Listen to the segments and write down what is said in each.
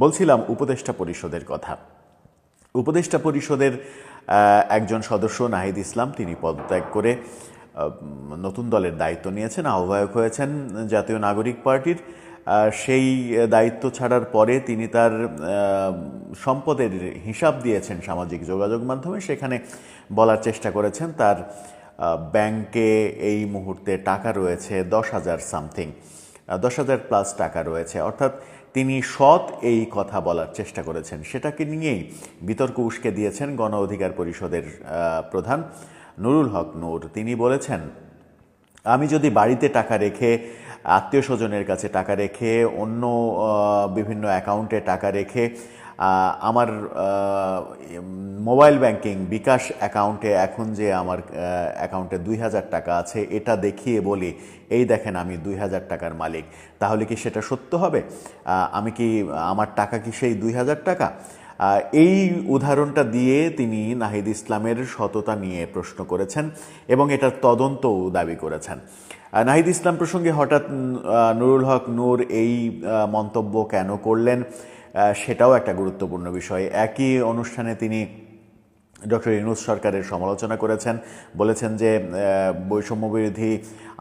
বলছিলাম উপদেষ্টা পরিষদের কথা। উপদেষ্টা পরিষদের একজন সদস্য নাহিদ ইসলাম তিনি পদত্যাগ করে নতুন দলের দায়িত্ব নিয়েছেন, আহ্বায়ক হয়েছেন জাতীয় নাগরিক পার্টির। সেই দায়িত্ব ছাড়ার পরে তিনি তার সম্পদের হিসাব দিয়েছেন সামাজিক যোগাযোগ মাধ্যমে। সেখানে বলার চেষ্টা করেছেন তার ব্যাংকে এই মুহূর্তে টাকা রয়েছে 10,000 সামথিং, 10,000 প্লাস টাকা রয়েছে। অর্থাৎ তিনি সৎ এই কথা বলার চেষ্টা করেছেন। সেটাকে নিয়েই বিতর্ক উস্কে দিয়েছেন গণ অধিকার পরিষদের প্রধান নুরুল হক নূর। তিনি বলেছেন, আমি যদি বাড়িতে টাকা রেখে, আত্মীয় স্বজনের কাছে টাকা রেখে, অন্য বিভিন্ন অ্যাকাউন্টে টাকা রেখে, আমার মোবাইল ব্যাংকিং বিকাশ অ্যাকাউন্টে এখন যে আমার অ্যাকাউন্টে 2,000 টাকা আছে, এটা দেখিয়ে বলি এই দেখেন আমি 2,000 টাকার মালিক, তাহলে কি সেটা সত্য হবে? আমি কি, আমার টাকা কি সেই 2,000 টাকা? এই উদাহরণটা দিয়ে তিনি নাহিদ ইসলামের সততা নিয়ে প্রশ্ন করেছেন এবং এটার তদন্তও দাবি করেছেন। নাহিদ ইসলাম প্রসঙ্গে হঠাৎ নুরুল হক নূর এই মন্তব্য কেন করলেন সেটাও একটা গুরুত্বপূর্ণ বিষয়। একই অনুষ্ঠানে তিনি ডক্টর ইউনূস সরকারের সমালোচনা করেছেন, বলেছেন যে বৈষম্যবিরোধী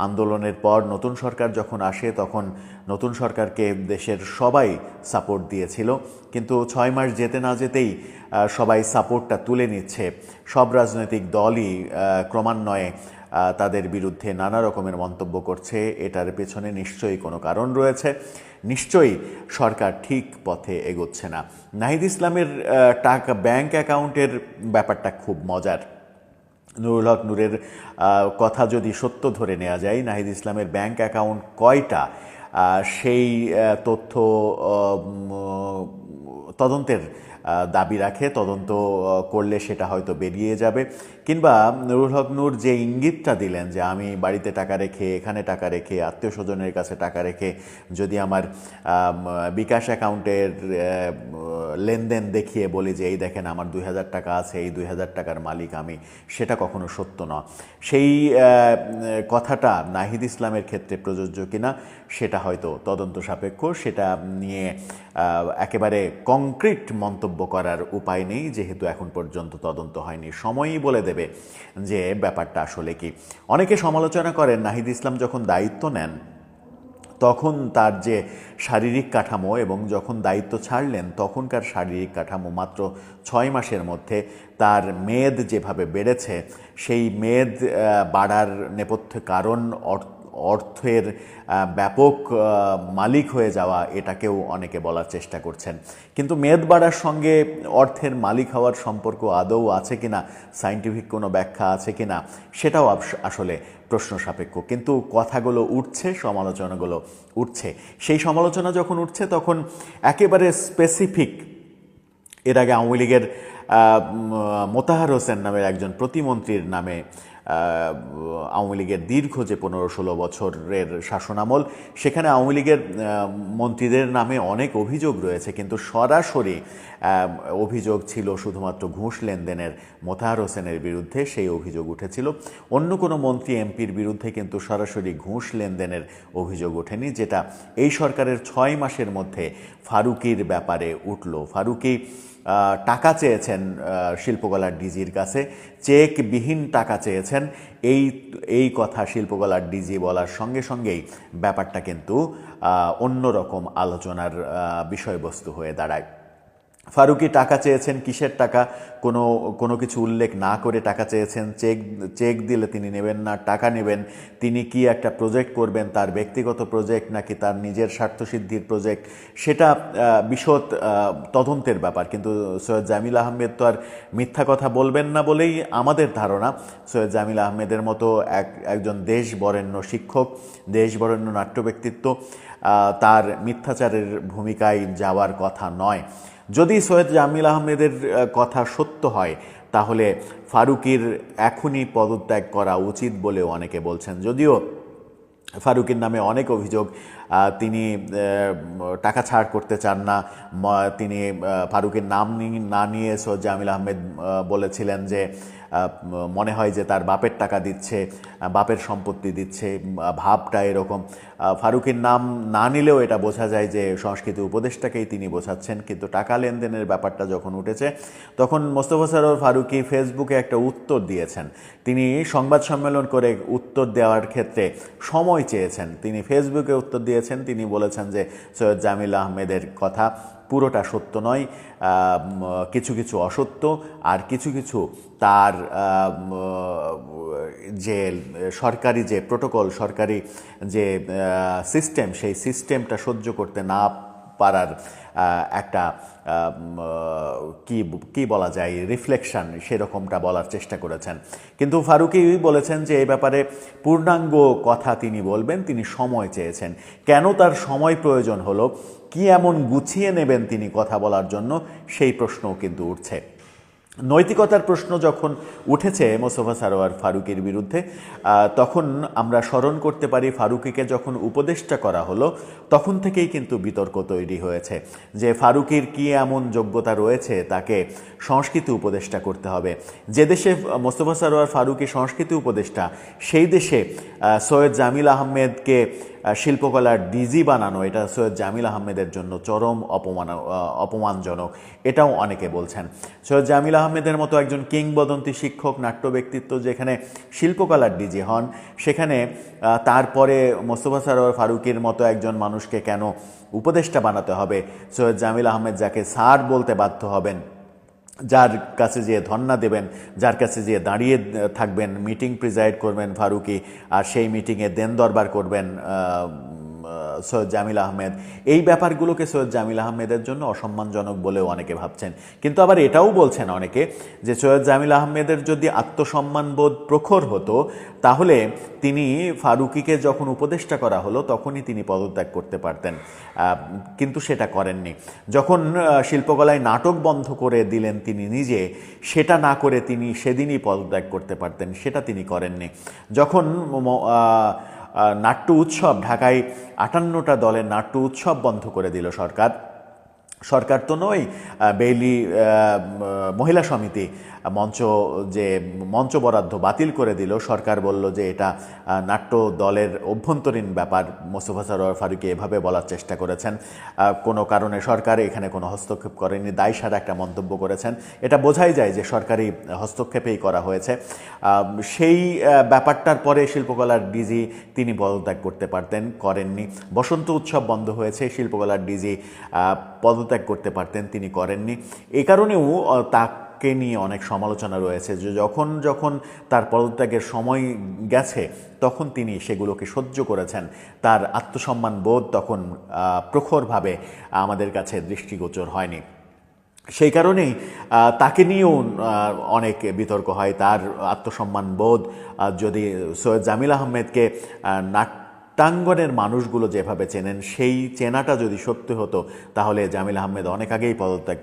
আন্দোলনের পর নতুন সরকার যখন আসে তখন নতুন সরকারকে দেশের সবাই সাপোর্ট দিয়েছিল, কিন্তু 6 মাস যেতে না যেতেই সবাই সাপোর্টটা তুলে নিচ্ছে। সব রাজনৈতিক দলই ক্রমান্বয়ে তাদের বিরুদ্ধে নানা রকমের মন্তব্য করছে। এটার পেছনে নিশ্চয়ই কোনো কারণ রয়েছে, নিশ্চয়ই সরকার ঠিক পথে এগোচ্ছে না। নাহিদ ইসলামের টাকা ব্যাংক অ্যাকাউন্টের ব্যাপারটা খুব মজার। নুরুল হক নূরের কথা যদি সত্য ধরে নেওয়া যায়, নাহিদ ইসলামের ব্যাংক অ্যাকাউন্ট কয়টা সেই তথ্য তদন্তের দাবি রাখে। তদন্ত করলে সেটা হয়তো বেরিয়ে যাবে। কিংবা নুরুল হক নূর যে ইঙ্গিতটা দিলেন যে আমি বাড়িতে টাকা রেখে, এখানে টাকা রেখে, আত্মীয় স্বজনের কাছে টাকা রেখে যদি আমার বিকাশ অ্যাকাউন্টের লেনদেন দেখিয়ে বলি যে এই দেখেন আমার 2,000 টাকা আছে, এই 2,000 টাকার মালিক আমি, সেটা কখনো সত্য নয়। সেই কথাটা নাহিদ ইসলামের ক্ষেত্রে প্রযোজ্য কিনা সেটা হয়তো তদন্ত সাপেক্ষ। সেটা নিয়ে একেবারে কংক্রিট মন্তব্য করার উপায় নেই, যেহেতু এখন পর্যন্ত তদন্ত হয়নি। সময়ই বলে দেবে যে ব্যাপারটা আসলে কি। অনেকে সমালোচনা করেন নাহিদ ইসলাম যখন দায়িত্ব নেন তখন তার যে শারীরিক কাঠামো এবং যখন দায়িত্ব ছাড়লেন তখনকার শারীরিক কাঠামো, মাত্র 6 মাসের মধ্যে তার মেদ যেভাবে বেড়েছে, সেই মেদ বাড়ার নেপথ্যে কারণ অর্থের ব্যাপক মালিক হয়ে যাওয়া, এটাকেও অনেকে বলার চেষ্টা করছেন। কিন্তু মেদ বাড়ার সঙ্গে অর্থের মালিক হওয়ার সম্পর্ক আদৌ আছে কিনা, সায়েন্টিফিক কোনো ব্যাখ্যা আছে কিনা, সেটাও আসলে প্রশ্ন সাপেক্ষ। কিন্তু কথাগুলো উঠছে, সমালোচনাগুলো উঠছে। সেই সমালোচনা যখন উঠছে তখন একেবারে স্পেসিফিক, এর আগে আওয়ামী লীগের মোতাহার হোসেন নামের একজন প্রতিমন্ত্রীর নামে, আওয়ামী লীগের দীর্ঘ যে 15-16 বছরের শাসনামল, সেখানে আওয়ামী লীগের মন্ত্রীদের নামে অনেক অভিযোগ রয়েছে, কিন্তু সরাসরি অভিযোগ ছিল শুধুমাত্র ঘুষ লেনদেনের মোতাহার হোসেনের বিরুদ্ধে। সেই অভিযোগ উঠেছিল। অন্য কোনো মন্ত্রী এমপির বিরুদ্ধে কিন্তু সরাসরি ঘুষ লেনদেনের অভিযোগ ওঠেনি, যেটা এই সরকারের 6 মাসের মধ্যে ফারুকীর ব্যাপারে উঠল। ফারুকী টাকা চেয়েছেন শিল্পকলার ডিজির কাছে, চেকবিহীন টাকা চেয়েছেন। এই কথা শিল্পকলার ডিজি বলার সঙ্গে সঙ্গেই ব্যাপারটা কিন্তু অন্যরকম আলোচনার বিষয়বস্তু হয়ে দাঁড়ায়। ফারুকী টাকা চেয়েছেন, কিসের টাকা কোনো কিছু উল্লেখ না করে টাকা চেয়েছেন। চেক দিলে তিনি নেবেন না, টাকা নেবেন। তিনি কি একটা প্রজেক্ট করবেন, তার ব্যক্তিগত প্রজেক্ট নাকি তার নিজের স্বার্থসিদ্ধির প্রজেক্ট, সেটা বিশদ তদন্তের ব্যাপার। কিন্তু সৈয়দ জামিল আহমেদ তো আর মিথ্যা কথা বলবেন না বলেই আমাদের ধারণা সৈয়দ জামিল আহমেদের মতো একজন দেশবরেণ্য শিক্ষক, দেশবরেণ্য নাট্য ব্যক্তিত্ব, তার মিথ্যাচারের ভূমিকায় যাওয়ার কথা নয়। যদি সৈয়দ জামিল আহমেদের কথা সত্য হয় তাহলে ফারুকীর এখনই পদত্যাগ করা উচিত বলেও অনেকে বলছেন। যদিও ফারুকীর নামে অনেক অভিযোগ তিনি টাকা ছাড় করতে চান না। তিনি ফারুকের নাম না নিয়ে সৈয়দ জামিল আহমেদ বলেছিলেন যে মনে হয় যে তার বাপের টাকা দিচ্ছে, বাপের সম্পত্তি দিচ্ছে, ভাবটা এরকম। ফারুকের নাম না নিলেও এটা বোঝা যায় যে সংস্কৃতি উপদেষ্টাকেই তিনি বোঝাচ্ছেন। কিন্তু টাকা লেনদেনের ব্যাপারটা যখন উঠেছে তখন মোস্তফা সরোয়ার ফারুকী ফেসবুকে একটা উত্তর দিয়েছেন। তিনি সংবাদ সম্মেলন করে উত্তর দেওয়ার ক্ষেত্রে সময় চেয়েছেন। তিনি ফেসবুকে উত্তর দিয়েছেন, তিনি বলেছেন যে সৈয়দ জামিল আহমেদের কথা পুরোটা সত্য নয়, কিছু কিছু অসত্য, আর কিছু কিছু তার যে সরকারি যে প্রোটোকল, সরকারি যে সিস্টেম, সেই সিস্টেমটা সহ্য করতে না পারার একটা কি বলা যায় রিফ্লেকশন, সেরকমটা বলার চেষ্টা করেছেন। কিন্তু ফারুকী বলেছেন যে এই ব্যাপারে পূর্ণাঙ্গ কথা তিনি বলবেন, তিনি সময় চেয়েছেন। কেন তার সময় প্রয়োজন হলো, কি এমন গুছিয়ে নেবেন তিনি কথা বলার জন্য, সেই প্রশ্নও কিন্তু উঠছে। নৈতিকতার প্রশ্ন যখন উঠেছে মোস্তফা সরোয়ার ফারুকীর বিরুদ্ধে, তখন আমরা স্মরণ করতে পারি ফারুকীকে যখন উপদেষ্টা করা হলো তখন থেকেই কিন্তু বিতর্ক তৈরি হয়েছে যে ফারুকীর কি এমন যোগ্যতা রয়েছে তাকে সংস্কৃতি উপদেষ্টা করতে হবে। যে দেশে মোস্তফা সরোয়ার ফারুকী সংস্কৃতি উপদেষ্টা, সেই দেশে সৈয়দ জামিল আহমেদকে শিল্পকলার ডিজি বানানো, এটা সৈয়দ জামিল আহমেদের জন্য চরম অপমানজনক, এটাও অনেকে বলছেন। সৈয়দ জামিল আহমেদের মতো একজন কিংবদন্তি শিক্ষক, নাট্য ব্যক্তিত্ব যেখানে শিল্পকলার ডিজি হন, সেখানে তারপরে মোস্তফা সরোয়ার ফারুকীর মতো একজন মানুষকে কেন উপদেষ্টা বানাতে হবে? সৈয়দ জামিল আহমেদ যাকে স্যার বলতে বাধ্য হবেন, যার কাছে যেয়ে ধন্না দেবেন, যার কাছে যেয়ে দাঁড়িয়ে থাকবেন, মিটিং প্রিজাইড করবেন ফারুকী, আর সেই মিটিংয়ে দেন দরবার করবেন সৈয়দ জামিল আহমেদ, এই ব্যাপারগুলোকে সৈয়দ জামিল আহমেদের জন্য অসম্মানজনক বলেও অনেকে ভাবছেন। কিন্তু আবার এটাও বলছেন অনেকে যে সৈয়দ জামিল আহমেদের যদি আত্মসম্মানবোধ প্রখর হতো তাহলে তিনি ফারুকীকে যখন উপদেষ্টা করা হলো তখনই তিনি পদত্যাগ করতে পারতেন, কিন্তু সেটা করেননি। যখন শিল্পকলায় নাটক বন্ধ করে দিলেন তিনি নিজে, সেটা না করে তিনি সেদিনই পদত্যাগ করতে পারতেন, সেটা তিনি করেননি। যখন নাট্য উৎসব, ঢাকায় 58টা দলের নাট্য উৎসব বন্ধ করে দিল সরকার তো নয়, বেইলি মহিলা সমিতি মঞ্চ বরাদ্দ বাতিল করে দিল। সরকার বলল যে এটা নাট্য দলের অভ্যন্তরীণ ব্যাপার। মোস্তফা সরোয়ার ফারুকী এভাবে বলার চেষ্টা করেছেন, কোনো কারণে সরকার এখানে কোনো হস্তক্ষেপ করেনি, দায়সারা একটা মন্তব্য করেছেন। এটা বোঝাই যায় যে সরকারি হস্তক্ষেপেই করা হয়েছে। সেই ব্যাপারটার পরে শিল্পকলার ডিজি তিনি পদত্যাগ করতে পারতেন, করেননি। বসন্ত উৎসব বন্ধ হয়েছে, শিল্পকলার ডিজি পদত্যাগ করতে পারতেন, তিনি করেননি। এই কারণেও তাকে নিয়ে অনেক সমালোচনা রয়েছে যে যখন যখন তার পদত্যাগের সময় গেছে তখন তিনি সেগুলোকে সহ্য করেছেন। তার আত্মসম্মান বোধ তখন প্রখরভাবে আমাদের কাছে দৃষ্টিগোচর হয়নি। সেই কারণেই তাকে নিয়েও অনেক বিতর্ক হয়। তার আত্মসম্মান বোধ যদি সৈয়দ জামিল আহমেদকে নাট্যাঙ্গনের মানুষগুলো যেভাবে চেনেন, সেই চেনাটা যদি সত্যি হতো তাহলে জামিল আহমেদ অনেক আগেই পদত্যাগ